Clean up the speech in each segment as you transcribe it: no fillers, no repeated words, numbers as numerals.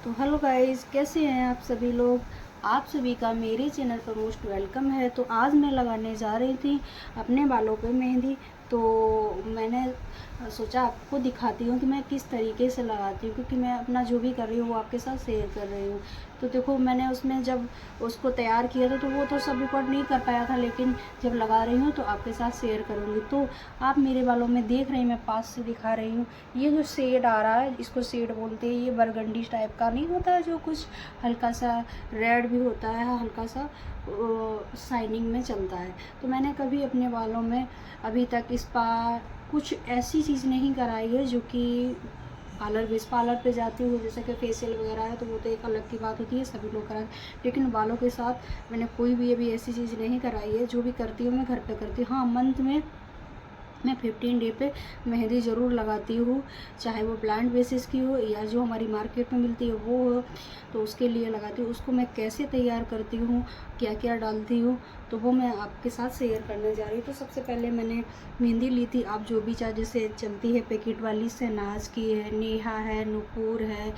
तो hello guys, कैसे हैं आप सभी लोग। आप सभी का मेरे चैनल पर मोस्ट वेलकम है। तो आज मैं लगाने जा रही थी अपने बालों पे मेहंदी। तो मैंने सोचा आपको दिखाती हूँ कि मैं किस तरीके से लगाती हूँ, क्योंकि मैं अपना जो भी कर रही हूँ वो आपके साथ शेयर कर रही हूँ। तो देखो, मैंने उसमें जब उसको तैयार किया था तो वो तो सब रिकॉर्ड नहीं कर पाया था, लेकिन जब लगा रही हूँ तो आपके साथ शेयर करूँगी। तो आप मेरे बालों में देख रहे हैं, मैं पास से दिखा रही हूँ। ये जो शेड आ रहा है, इसको शेड बोलते हैं। ये बरगंडी टाइप का नहीं होता है, जो कुछ हल्का सा रेड भी होता है, हल्का सा शाइनिंग में चलता है। तो मैंने कभी अपने बालों में अभी तक स्पा कुछ ऐसी चीज़ नहीं कराई है जो कि पार्लर पे जाती हूँ, जैसे कि फेशियल वगैरह है तो वो तो एक अलग की बात होती है, सभी लोग कराए। लेकिन बालों के साथ मैंने कोई भी अभी ऐसी चीज़ नहीं कराई है। जो भी करती हूँ मैं घर पे करती हूँ। हाँ, मंथ में मैं 15 डे पे मेहंदी ज़रूर लगाती हूँ, चाहे वो प्लांट बेसिस की हो या जो हमारी मार्केट में मिलती है वो हो, तो उसके लिए लगाती हूँ। उसको मैं कैसे तैयार करती हूँ, क्या क्या डालती हूँ, तो वो मैं आपके साथ शेयर करने जा रही हूँ। तो सबसे पहले मैंने मेहंदी ली थी। आप जो भी चाहे, जैसे चलती है पैकेट वाली, शहनाज की है, नेहा है, नुपुर है,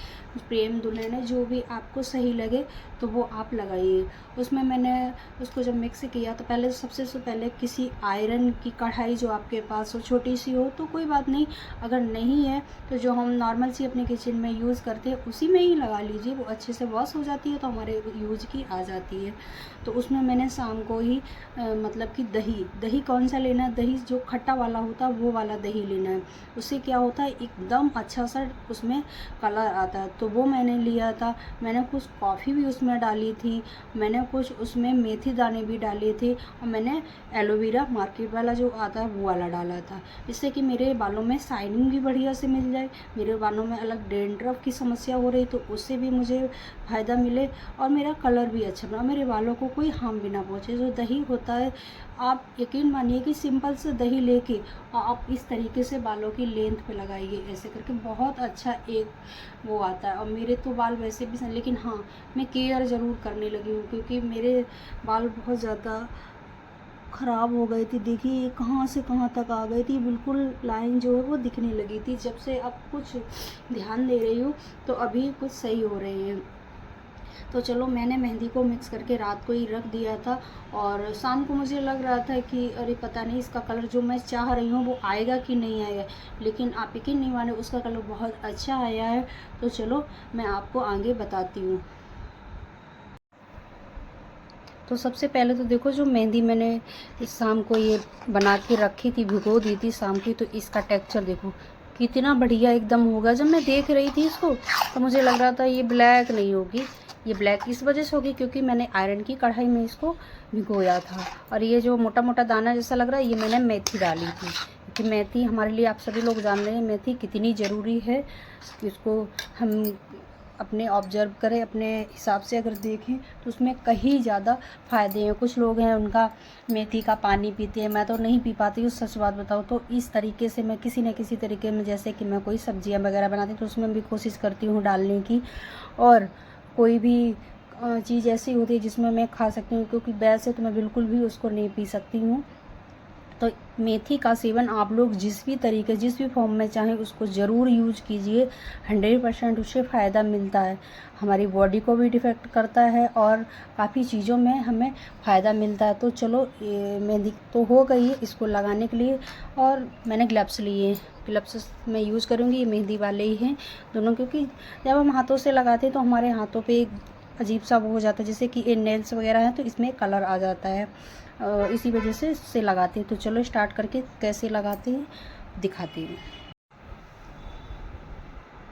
प्रेम दुल्हन है, जो भी आपको सही लगे तो वो आप लगाइए। उसमें मैंने उसको जब मिक्स किया तो पहले सबसे से पहले किसी आयरन की कढ़ाई जो आपके पास हो, छोटी सी हो तो कोई बात नहीं, अगर नहीं है तो जो हम नॉर्मल सी अपने किचन में यूज़ करते हैं उसी में ही लगा लीजिए। वो अच्छे से वॉश हो जाती है तो हमारे यूज की आ जाती है। तो उसमें मैंने शाम को ही मतलब कि दही कौन सा लेना है, दही जो खट्टा वाला होता है वो वाला दही लेना है। उससे क्या होता है, एकदम अच्छा सा उसमें कलर आता है। तो वो मैंने लिया था। मैंने कुछ कॉफ़ी भी उसमें डाली थी, मैंने कुछ उसमें मेथी दाने भी डाले थे, और मैंने एलोवेरा मार्केट वाला जो आता है वो वाला डाला था, जिससे कि मेरे बालों में शाइनिंग भी बढ़िया से मिल जाए। मेरे बालों में अलग डैंड्रफ की समस्या हो रही तो उससे भी मुझे फ़ायदा मिले, और मेरा कलर भी अच्छा बना, मेरे बालों को कोई हार्म भी ना पहुँचे। जो दही होता है, आप यकीन मानिए कि सिंपल से दही लेके आप इस तरीके से बालों की लेंथ पे लगाइए, ऐसे करके बहुत अच्छा एक वो आता है। और मेरे तो बाल वैसे भी हैं, लेकिन हाँ, मैं केयर ज़रूर करने लगी हूँ, क्योंकि मेरे बाल बहुत ज़्यादा ख़राब हो गई थी। देखिए ये कहाँ से कहाँ तक आ गई थी, बिल्कुल लाइन जो है वो दिखने लगी थी। जब से अब कुछ ध्यान दे रही हूँ तो अभी कुछ सही हो रहे हैं। तो चलो, मैंने मेहंदी को मिक्स करके रात को ही रख दिया था, और शाम को मुझे लग रहा था कि अरे पता नहीं इसका कलर जो मैं चाह रही हूँ वो आएगा कि नहीं आएगा, लेकिन आप यकीन नहीं माने, उसका कलर बहुत अच्छा आया है। तो चलो मैं आपको आगे बताती हूँ। तो सबसे पहले तो देखो, जो मेहंदी मैंने इस शाम को ये बना के रखी थी, भिगो दी थी शाम की, तो इसका टेक्सचर देखो कितना बढ़िया एकदम होगा। जब मैं देख रही थी इसको तो मुझे लग रहा था ये ब्लैक नहीं होगी। ये ब्लैक इस वजह से होगी क्योंकि मैंने आयरन की कढ़ाई में इसको भिगोया था। और ये जो मोटा मोटा दाना जैसा लग रहा है, ये मैंने मेथी डाली थी, क्योंकि मेथी हमारे लिए, आप सभी लोग जान रहे हैं मेथी कितनी ज़रूरी है। इसको हम अपने ऑब्जर्व करें, अपने हिसाब से अगर देखें तो उसमें कहीं ज़्यादा फ़ायदे हैं। कुछ लोग हैं उनका मेथी का पानी पीते हैं, मैं तो नहीं पी पाती हूँ, सच बात बताऊँ तो। इस तरीके से मैं किसी न किसी तरीके में, जैसे कि मैं कोई सब्जियां वगैरह बनाती हूँ तो उसमें भी कोशिश करती हूँ डालने की। और कोई भी चीज़ ऐसी होती है जिसमें मैं खा सकती हूँ, क्योंकि वैसे तो मैं बिल्कुल भी उसको नहीं पी सकती हूँ। तो मेथी का सेवन आप लोग जिस भी तरीके, जिस भी फॉर्म में चाहें उसको ज़रूर यूज कीजिए। 100% उससे फ़ायदा मिलता है, हमारी बॉडी को भी डिफेक्ट करता है और काफ़ी चीज़ों में हमें फ़ायदा मिलता है। तो चलो, ये मेहंदी तो हो गई है इसको लगाने के लिए, और मैंने ग्लव्स लिए। ग्लव्स मैं यूज़ करूँगी, ये मेहंदी वाले ही हैं दोनों, क्योंकि जब हम हाथों से लगाते हैं तो हमारे हाथों पे एक अजीब सा वो हो जाता है, जैसे कि ये नेल्स वगैरह हैं तो इसमें कलर आ जाता है, इसी वजह से इससे लगाते हैं। तो चलो स्टार्ट करके कैसे लगाते हैं दिखाती हूँ।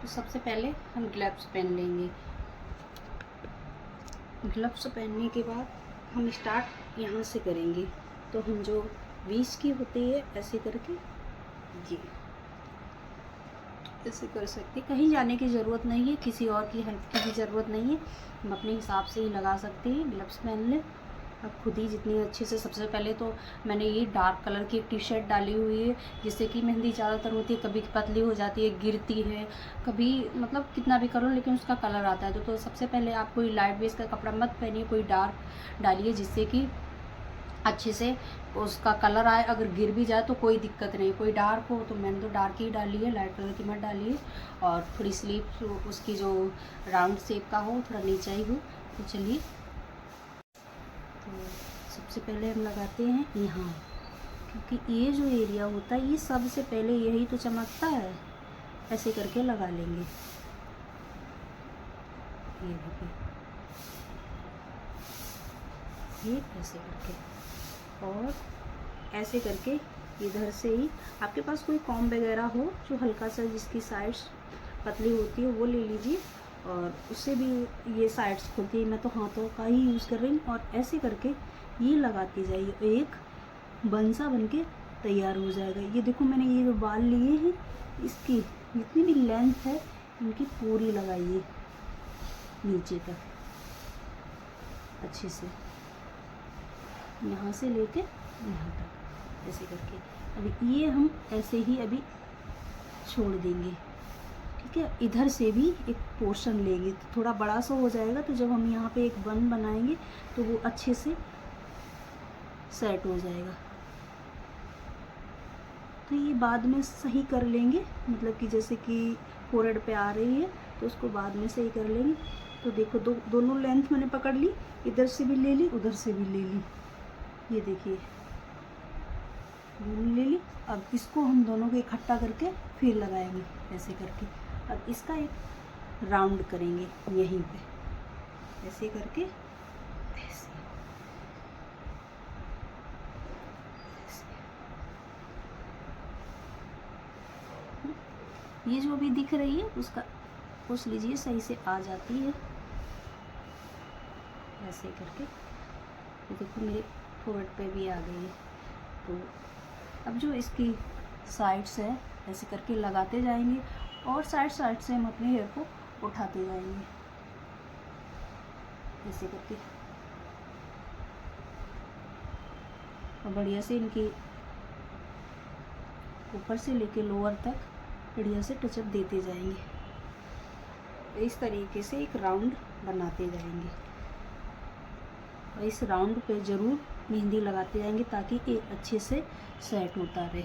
तो सबसे पहले हम ग्लव्स पहन लेंगे। ग्लव्स पहनने के बाद हम स्टार्ट यहाँ से करेंगे। तो हम जो 20 की होती है ऐसे करके, ये ऐसे कर सकते, कहीं जाने की ज़रूरत नहीं है, किसी और की हेल्प की भी ज़रूरत नहीं है, हम अपने हिसाब से ही लगा सकते हैं। ग्लव्स पहन लें अब खुद ही जितनी अच्छे से। सबसे पहले तो मैंने ये डार्क कलर की एक टी शर्ट डाली हुई है, जिससे कि मेहंदी ज़्यादातर होती है कभी पतली हो जाती है, गिरती है, कभी मतलब कितना भी करो लेकिन उसका कलर आता है। तो सबसे पहले आप कोई लाइट बेस का कपड़ा मत पहनिए, कोई डार्क डालिए, जिससे कि अच्छे से उसका कलर आए। अगर गिर भी जाए तो कोई दिक्कत नहीं, कोई डार्क हो तो मैंने तो डार्क ही डाली है, लाइट कलर की मत डाली है। और थोड़ी स्लीव उसकी जो राउंड शेप का हो, थोड़ा नीचा ही हो। तो चलिए, तो सबसे पहले हम लगाते हैं यहाँ, क्योंकि ये जो एरिया होता है ये सबसे पहले यही तो चमकता है। ऐसे करके लगा लेंगे, ये देखिए, ये ऐसे करके, और ऐसे करके इधर से ही आपके पास कोई कॉम्ब वगैरह हो जो हल्का सा जिसकी साइड्स पतली होती है वो ले लीजिए, और उससे भी ये साइड्स खुलती है। मैं तो हाथों का ही यूज़ कर रही हूँ। और ऐसे करके ये लगाती जाइए, एक बंसा बनके तैयार हो जाएगा। ये देखो, मैंने ये जो बाल लिए हैं इसकी जितनी भी लेंथ है इनकी पूरी लगाइए नीचे तक अच्छे से, यहाँ से लेके यहाँ तक ऐसे करके। अभी ये हम ऐसे ही अभी छोड़ देंगे, ठीक है। इधर से भी एक पोर्शन लेंगे तो थोड़ा बड़ा सा हो जाएगा, तो जब हम यहाँ पे एक बन बनाएंगे तो वो अच्छे से सेट हो जाएगा। तो ये बाद में सही कर लेंगे, मतलब कि जैसे कि फोरहेड पे आ रही है तो उसको बाद में सही कर लेंगे। तो देखो, दोनों लेंथ मैंने पकड़ ली, इधर से भी ले ली, उधर से भी ले ली। ये देखिए, दोनों ले ली। अब इसको हम दोनों को इकट्ठा करके फिर लगाएंगे ऐसे करके। अब इसका एक राउंड करेंगे यहीं पे ऐसे करके, ऐसे ये जो अभी दिख रही है उसका पूछ लीजिए, सही से आ जाती है ऐसे करके। ये देखो, मेरे फोरहेड पे भी आ गई है। तो अब जो इसकी साइड्स है ऐसे करके लगाते जाएंगे, और साइड से हम अपने हेयर को उठाते जाएंगे ऐसे करके, और बढ़िया से इनकी ऊपर से लेके लोअर तक बढ़िया से टचअप देते जाएंगे। इस तरीके से एक राउंड बनाते जाएंगे, और इस राउंड पे ज़रूर मेहंदी लगाते जाएंगे ताकि ये अच्छे से सेट होता रहे।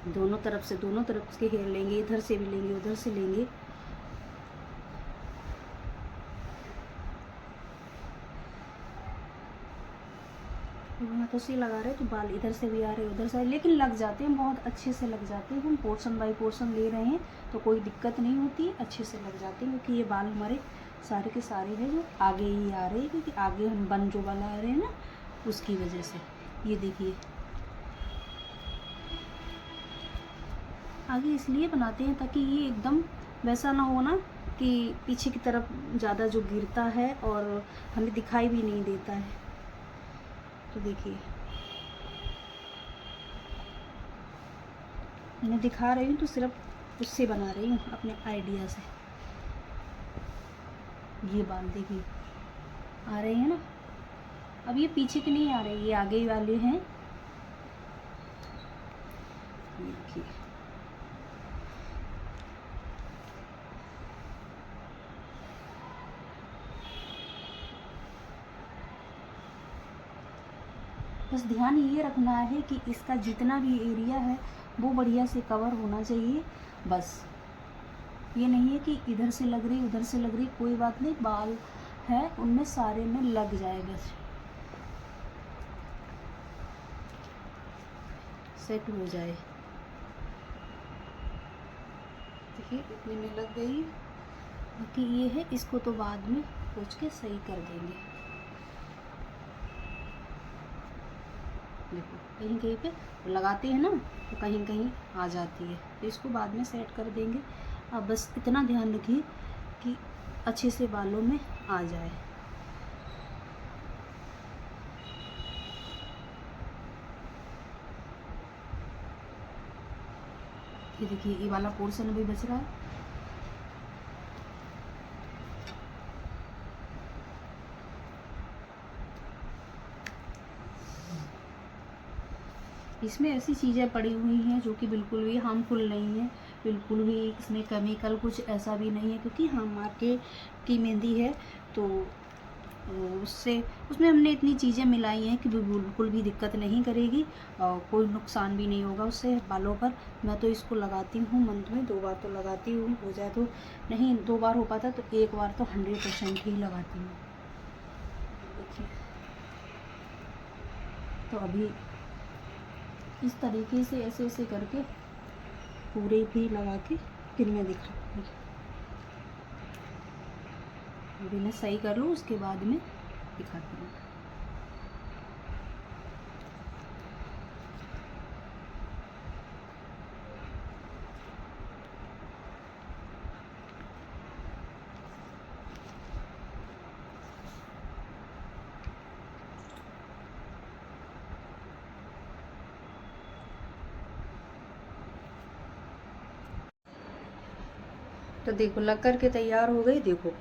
दोनों तरफ के हेयर लेंगे, इधर से भी लेंगे, उधर से लेंगे। हाथों से लगा रहे तो बाल इधर से भी आ रहे, उधर से, लेकिन लग जाते हैं, बहुत अच्छे से लग जाते हैं। हम पोर्शन बाय पोर्शन ले रहे हैं तो कोई दिक्कत नहीं होती, अच्छे से लग जाते हैं। क्योंकि ये बाल हमारे सारे के सारे हैं जो आगे ही आ रहे हैं, क्योंकि आगे हम बन जो वाला आ रहे हैं ना, उसकी वजह से। ये देखिए, आगे इसलिए बनाते हैं ताकि ये एकदम वैसा ना हो ना कि पीछे की तरफ ज़्यादा जो गिरता है और हमें दिखाई भी नहीं देता है। तो देखिए, मैं दिखा रही हूँ तो सिर्फ उससे बना रही हूँ अपने आइडिया से। ये बाल देखिए आ रहे हैं ना। अब ये पीछे के नहीं आ रहे, ये आगे वाले हैं। देखिए, बस ध्यान ये रखना है कि इसका जितना भी एरिया है वो बढ़िया से कवर होना चाहिए। बस ये नहीं है कि इधर से लग रही उधर से लग रही, कोई बात नहीं, बाल है उनमें सारे में लग जाए, बस सेट हो जाए। देखिए, इतने में लग गई। बाकी ये है, इसको तो बाद में पोंछ के सही कर देंगे। देखो, कहीं कहीं पे लगाते हैं ना तो कहीं कहीं आ जाती है, तो इसको बाद में सेट कर देंगे। अब बस इतना ध्यान रखिए कि अच्छे से बालों में आ जाए। ये देखिए, ये वाला पोर्शन अभी बच रहा है। इसमें ऐसी चीज़ें पड़ी हुई हैं जो कि बिल्कुल भी हार्मफुल नहीं है, बिल्कुल भी इसमें केमिकल कुछ ऐसा भी नहीं है, क्योंकि हाँ मार्केट की मेहंदी है तो उससे उसमें हमने इतनी चीज़ें मिलाई हैं कि बिल्कुल भी दिक्कत नहीं करेगी और कोई नुकसान भी नहीं होगा उससे बालों पर। मैं तो इसको लगाती हूँ मंथ में 2 बार तो लगाती हूँ, हो जाए तो नहीं 2 बार हो पाता तो 1 बार तो 100% ही लगाती हूँ। देखिए, तो अभी इस तरीके से ऐसे ऐसे करके पूरे भी लगा के फिर मैं दिखाऊंगी। अभी मैं सही कर लूँ उसके बाद में दिखाती हूँ। तो देखो लग कर के तैयार हो गई। देखो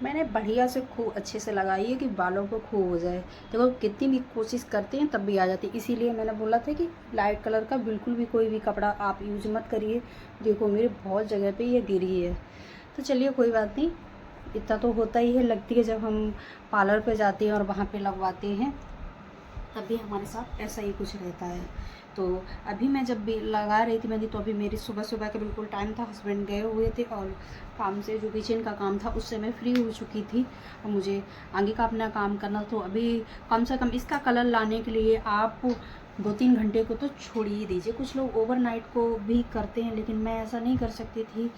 मैंने बढ़िया से खूब अच्छे से लगाई है कि बालों को खूब हो जाए। देखो कितनी भी कोशिश करते हैं तब भी आ जाती है, इसीलिए मैंने बोला था कि लाइट कलर का बिल्कुल भी कोई भी कपड़ा आप यूज मत करिए। देखो मेरे बहुत जगह पे ये गिरी है। तो चलिए कोई बात नहीं, इतना तो होता ही है, लगती है जब हम पार्लर पे जाते हैं और वहाँ पे लगवाते हैं तब भी हमारे साथ ऐसा ही कुछ रहता है। तो अभी मैं जब भी लगा रही थी मेहंदी तो अभी मेरी सुबह सुबह का बिल्कुल टाइम था, हस्बैंड गए हुए थे और काम से जो किचन का काम था उससे मैं फ्री हो चुकी थी और मुझे आगे का अपना काम करना। तो अभी कम से कम इसका कलर लाने के लिए आप 2-3 घंटे को तो छोड़ ही दीजिए। कुछ लोग ओवरनाइट को भी करते हैं लेकिन मैं ऐसा नहीं कर सकती थी,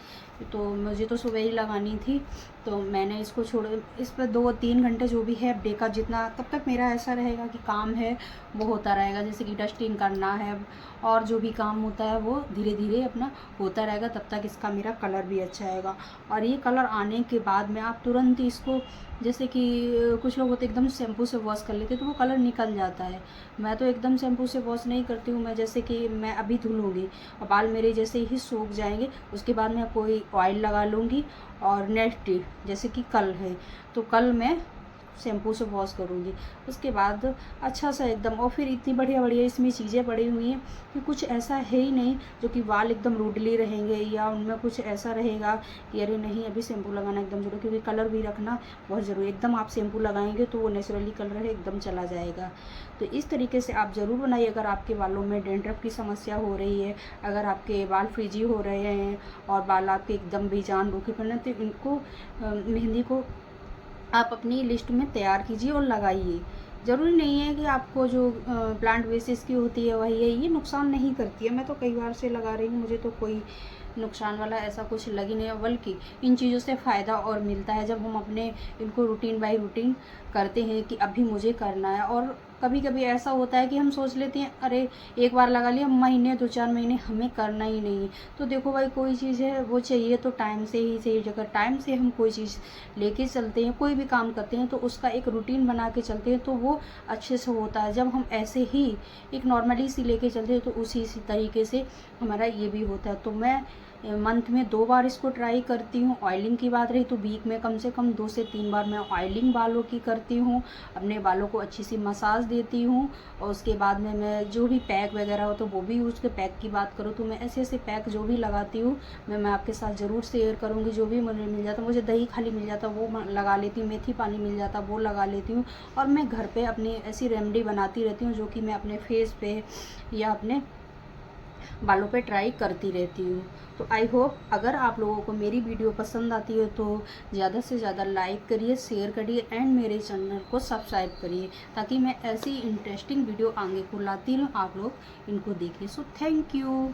तो मुझे तो सुबह ही लगानी थी। तो मैंने इसको छोड़ इस पर 2-3 घंटे जो भी है डे का जितना, तब तक मेरा ऐसा रहेगा कि काम है वो होता रहेगा, जैसे कि डस्टिंग करना है और जो भी काम होता है वो धीरे धीरे अपना होता रहेगा। तब तक इसका मेरा कलर भी अच्छा आएगा। और ये कलर आने के बाद में आप तुरंत ही इसको, जैसे कि कुछ लोग होते एकदम शैम्पू से वॉश कर लेते तो वो कलर निकल जाता है। मैं तो एकदम शैम्पू से वॉश नहीं करती हूँ। मैं जैसे कि मैं अभी धुलूँगी और बाल मेरे जैसे ही सूख जाएंगे उसके बाद मैं कोई ऑयल लगा लूँगी और नेक्स्ट डे जैसे कि कल है तो कल मैं शैम्पू से वॉश करूँगी। उसके बाद अच्छा सा एकदम, और फिर इतनी बढ़िया बढ़िया इसमें चीज़ें पड़ी हुई हैं कि कुछ ऐसा है ही नहीं जो कि बाल एकदम रूडली रहेंगे या उनमें कुछ ऐसा रहेगा कि अरे नहीं अभी शैम्पू लगाना एकदम ज़रूरी, क्योंकि कलर भी रखना बहुत ज़रूरी। एकदम आप शैम्पू लगाएंगे तो वो नेचुरली कलर है एकदम चला जाएगा। तो इस तरीके से आप ज़रूर बनाइए। अगर आपके बालों में डेंड्रफ की समस्या हो रही है, अगर आपके बाल फ्रीजी हो रहे हैं और बाल आपके एकदम बेजान रूखे पड़े तो इनको मेहंदी को आप अपनी लिस्ट में तैयार कीजिए और लगाइए। ज़रूरी नहीं है कि आपको जो प्लांट बेसिस की होती है वही है, ये नुकसान नहीं करती है। मैं तो कई बार से लगा रही हूँ, मुझे तो कोई नुकसान वाला ऐसा कुछ लग ही नहीं है, बल्कि इन चीज़ों से फ़ायदा और मिलता है जब हम अपने इनको रूटीन बाय रूटीन करते हैं कि अभी मुझे करना है। और कभी कभी ऐसा होता है कि हम सोच लेते हैं अरे एक बार लगा लिया, महीने 2-4 महीने हमें करना ही नहीं है। तो देखो भाई कोई चीज़ है वो चाहिए तो टाइम से ही सही जगह टाइम से हम कोई चीज़ लेके चलते हैं, कोई भी काम करते हैं तो उसका एक रूटीन बना के चलते हैं तो वो अच्छे से होता है। जब हम ऐसे ही एक नॉर्मली सी लेके चलते हैं तो उसी तरीके से हमारा ये भी होता है। तो मैं मंथ में 2 बार इसको ट्राई करती हूँ। ऑयलिंग की बात रही तो वीक में कम से कम 2 से 3 बार मैं ऑयलिंग बालों की करती हूँ, अपने बालों को अच्छी सी मसाज देती हूँ। और उसके बाद में मैं जो भी पैक वगैरह हो तो वो भी यूज़ के पैक की बात करूँ तो मैं ऐसे ऐसे पैक जो भी लगाती हूँ मैं आपके साथ ज़रूर शेयर करूँगी। जो भी मुझे मिल जाता, मुझे दही खाली मिल जाता वो लगा लेती हूँ, मेथी पानी मिल जाता वो लगा लेती हूँ। और मैं घर पर अपनी ऐसी रेमेडी बनाती रहती हूँ जो कि मैं अपने फेस पे या अपने बालों पे ट्राई करती रहती हूँ। तो आई होप अगर आप लोगों को मेरी वीडियो पसंद आती है तो ज़्यादा से ज़्यादा लाइक करिए, शेयर करिए एंड मेरे चैनल को सब्सक्राइब करिए ताकि मैं ऐसी इंटरेस्टिंग वीडियो आगे को लाती रहूँ, आप लोग इनको देखिए। So thank you.